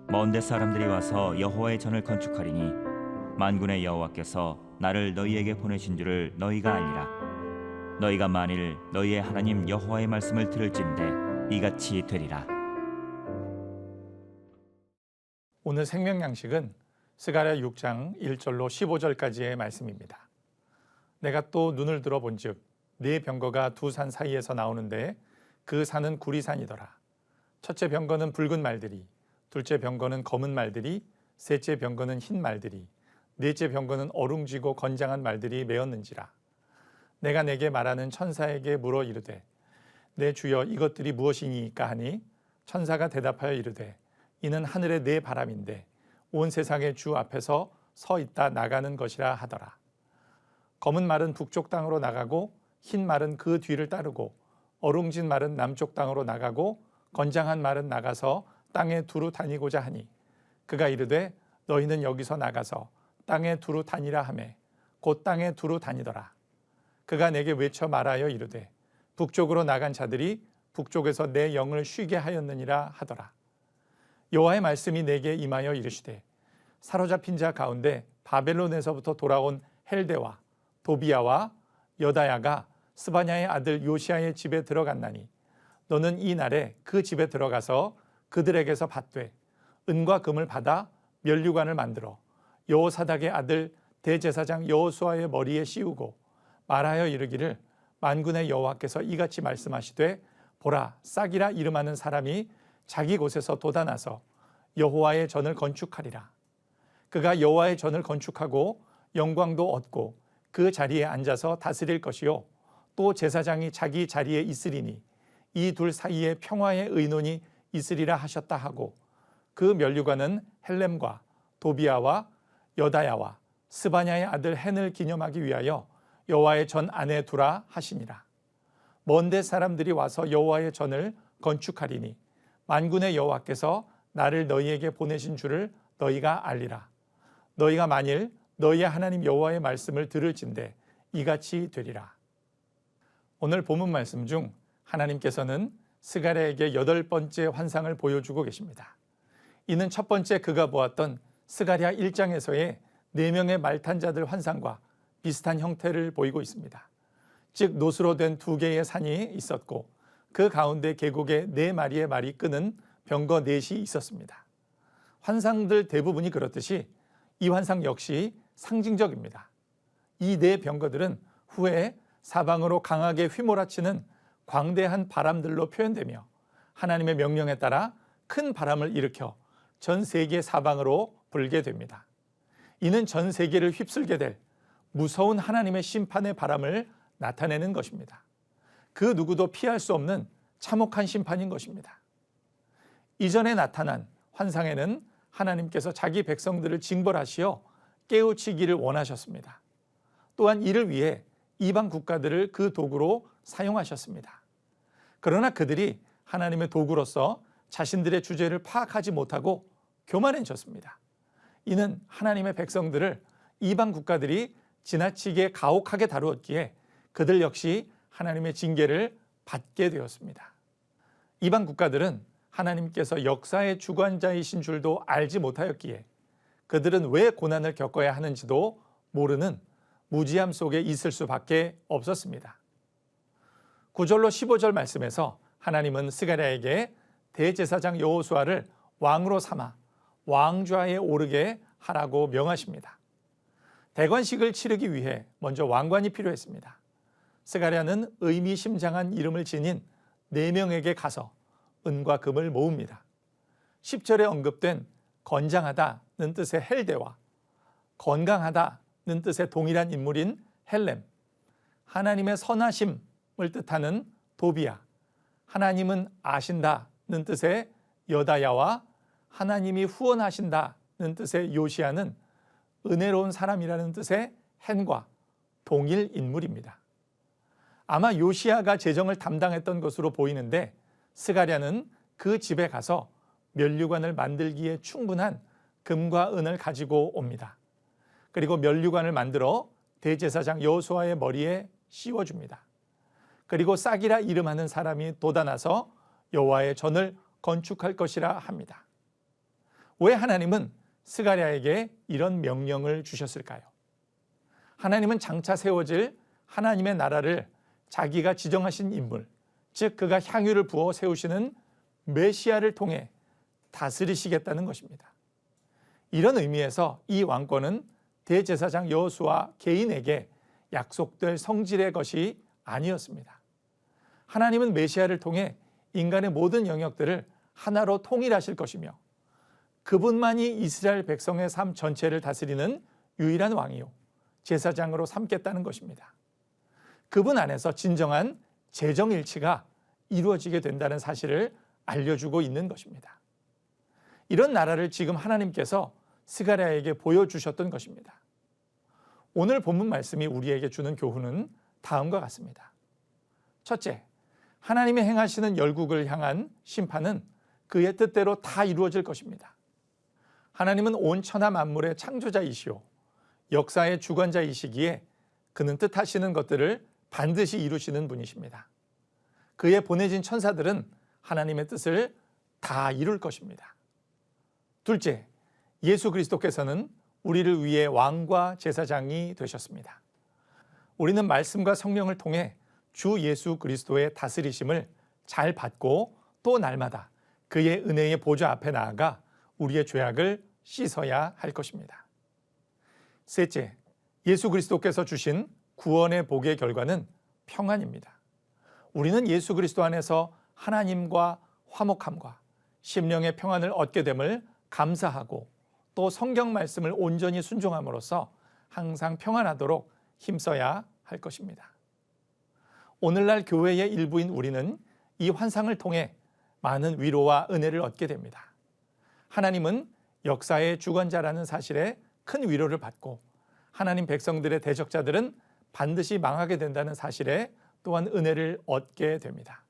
먼데 사람들이 와서 여호와의 전을 건축하리니 만군의 여호와께서 나를 너희에게 보내신 줄을 너희가 알리라. 너희가 만일 너희의 하나님 여호와의 말씀을 들을진대 이같이 되리라. 오늘 생명 양식은 스가랴 6장 1절로 15절까지의 말씀입니다. 내가 또 눈을 들어 본즉 네 병거가 두 산 사이에서 나오는데 그 산은 구리산이더라. 첫째 병거는 붉은 말들이, 둘째 병거는 검은 말들이, 셋째 병거는 흰 말들이, 넷째 병거는 어룽지고 건장한 말들이 메었는지라. 내가 내게 말하는 천사에게 물어 이르되 내 주여 이것들이 무엇이니까 하니 천사가 대답하여 이르되 이는 하늘의 네 바람인데 온 세상의 주 앞에서 서 있다 나가는 것이라 하더라. 검은 말은 북쪽 땅으로 나가고 흰 말은 그 뒤를 따르고 어룽진 말은 남쪽 땅으로 나가고 건장한 말은 나가서 땅에 두루 다니고자 하니 그가 이르되 너희는 여기서 나가서 땅에 두루 다니라 하매 곧 땅에 두루 다니더라. 그가 내게 외쳐 말하여 이르되 북쪽으로 나간 자들이 북쪽에서 내 영을 쉬게 하였느니라 하더라. 여호와의 말씀이 내게 임하여 이르시되 사로잡힌 자 가운데 바벨론에서부터 돌아온 헬데와 도비야와 여다야가 스바냐의 아들 요시야의 집에 들어갔나니 너는 이 날에 그 집에 들어가서 그들에게서 받되 은과 금을 받아 면류관을 만들어 여호사닥의 아들 대제사장 여호수아의 머리에 씌우고 말하여 이르기를 만군의 여호와께서 이같이 말씀하시되 보라 싹이라 이름하는 사람이 자기 곳에서 돋아나서 여호와의 전을 건축하리라. 그가 여호와의 전을 건축하고 영광도 얻고 그 자리에 앉아서 다스릴 것이요 또 제사장이 자기 자리에 있으리니 이 둘 사이에 평화의 의논이 있으리라 하셨다 하고 그 면류관은 헬렘과 도비야와 여다야와 스바냐의 아들 헨을 기념하기 위하여 여호와의 전 안에 두라 하시니라. 먼데 사람들이 와서 여호와의 전을 건축하리니 만군의 여호와께서 나를 너희에게 보내신 줄을 너희가 알리라. 너희가 만일 너희의 하나님 여호와의 말씀을 들을진대 이같이 되리라. 오늘 본문 말씀 중 하나님께서는 스가랴에게 8번째 환상을 보여주고 계십니다. 이는 첫 번째 그가 보았던 스가랴 1장에서의 4명의 말탄자들 환상과 비슷한 형태를 보이고 있습니다. 즉 노수로 된 2개의 산이 있었고 그 가운데 계곡에 4마리의 말이 끄는 병거 4이 있었습니다. 환상들 대부분이 그렇듯이 이 환상 역시 상징적입니다. 이 4병거들은 후에 사방으로 강하게 휘몰아치는 광대한 바람들로 표현되며 하나님의 명령에 따라 큰 바람을 일으켜 전 세계 사방으로 불게 됩니다. 이는 전 세계를 휩쓸게 될 무서운 하나님의 심판의 바람을 나타내는 것입니다. 그 누구도 피할 수 없는 참혹한 심판인 것입니다. 이전에 나타난 환상에는 하나님께서 자기 백성들을 징벌하시어 깨우치기를 원하셨습니다. 또한 이를 위해 이방 국가들을 그 도구로 사용하셨습니다. 그러나 그들이 하나님의 도구로서 자신들의 주제를 파악하지 못하고 교만해졌습니다. 이는 하나님의 백성들을 이방 국가들이 지나치게 가혹하게 다루었기에 그들 역시 하나님의 징계를 받게 되었습니다. 이방 국가들은 하나님께서 역사의 주관자이신 줄도 알지 못하였기에 그들은 왜 고난을 겪어야 하는지도 모르는 무지함 속에 있을 수밖에 없었습니다. 9절로 15절 말씀에서 하나님은 스가랴에게 대제사장 여호수아를 왕으로 삼아 왕좌에 오르게 하라고 명하십니다. 대관식을 치르기 위해 먼저 왕관이 필요했습니다. 스가랴는 의미심장한 이름을 지닌 4명에게 가서 은과 금을 모읍니다. 10절에 언급된 건장하다는 뜻의 헬데와 건강하다는 뜻의 동일한 인물인 헬렘, 하나님의 선하심을 뜻하는 도비야, 하나님은 아신다는 뜻의 여다야와 하나님이 후원하신다는 뜻의 요시야는 은혜로운 사람이라는 뜻의 헨과 동일 인물입니다. 아마 요시야가 재정을 담당했던 것으로 보이는데 스가랴는 그 집에 가서 면류관을 만들기에 충분한 금과 은을 가지고 옵니다. 그리고 면류관을 만들어 대제사장 여호수아의 머리에 씌워줍니다. 그리고 싹이라 이름하는 사람이 돋아나서 여호와의 전을 건축할 것이라 합니다. 왜 하나님은 스가랴에게 이런 명령을 주셨을까요? 하나님은 장차 세워질 하나님의 나라를 자기가 지정하신 인물, 즉 그가 향유를 부어 세우시는 메시아를 통해 다스리시겠다는 것입니다. 이런 의미에서 이 왕권은 대제사장 여호수아 개인에게 약속될 성질의 것이 아니었습니다. 하나님은 메시아를 통해 인간의 모든 영역들을 하나로 통일하실 것이며 그분만이 이스라엘 백성의 삶 전체를 다스리는 유일한 왕이요 제사장으로 삼겠다는 것입니다. 그분 안에서 진정한 재정일치가 이루어지게 된다는 사실을 알려주고 있는 것입니다. 이런 나라를 지금 하나님께서 스가랴에게 보여주셨던 것입니다. 오늘 본문 말씀이 우리에게 주는 교훈은 다음과 같습니다. 첫째, 하나님이 행하시는 열국을 향한 심판은 그의 뜻대로 다 이루어질 것입니다. 하나님은 온 천하 만물의 창조자이시오 역사의 주관자이시기에 그는 뜻하시는 것들을 반드시 이루시는 분이십니다. 그의 보내진 천사들은 하나님의 뜻을 다 이룰 것입니다. 둘째, 예수 그리스도께서는 우리를 위해 왕과 제사장이 되셨습니다. 우리는 말씀과 성령을 통해 주 예수 그리스도의 다스리심을 잘 받고 또 날마다 그의 은혜의 보좌 앞에 나아가 우리의 죄악을 씻어야 할 것입니다. 셋째, 예수 그리스도께서 주신 구원의 복의 결과는 평안입니다. 우리는 예수 그리스도 안에서 하나님과 화목함과 심령의 평안을 얻게 됨을 감사하고 또 성경 말씀을 온전히 순종함으로써 항상 평안하도록 힘써야 할 것입니다. 오늘날 교회의 일부인 우리는 이 환상을 통해 많은 위로와 은혜를 얻게 됩니다. 하나님은 역사의 주관자라는 사실에 큰 위로를 받고 하나님 백성들의 대적자들은 반드시 망하게 된다는 사실에 또한 은혜를 얻게 됩니다.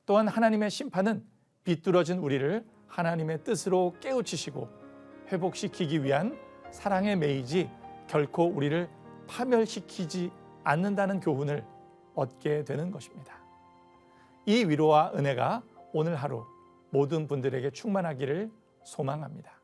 또한 하나님의 심판은 비뚤어진 우리를 하나님의 뜻으로 깨우치시고 회복시키기 위한 사랑의 매이지 결코 우리를 파멸시키지 않는다는 교훈을 얻게 되는 것입니다. 이 위로와 은혜가 오늘 하루 모든 분들에게 충만하기를 소망합니다.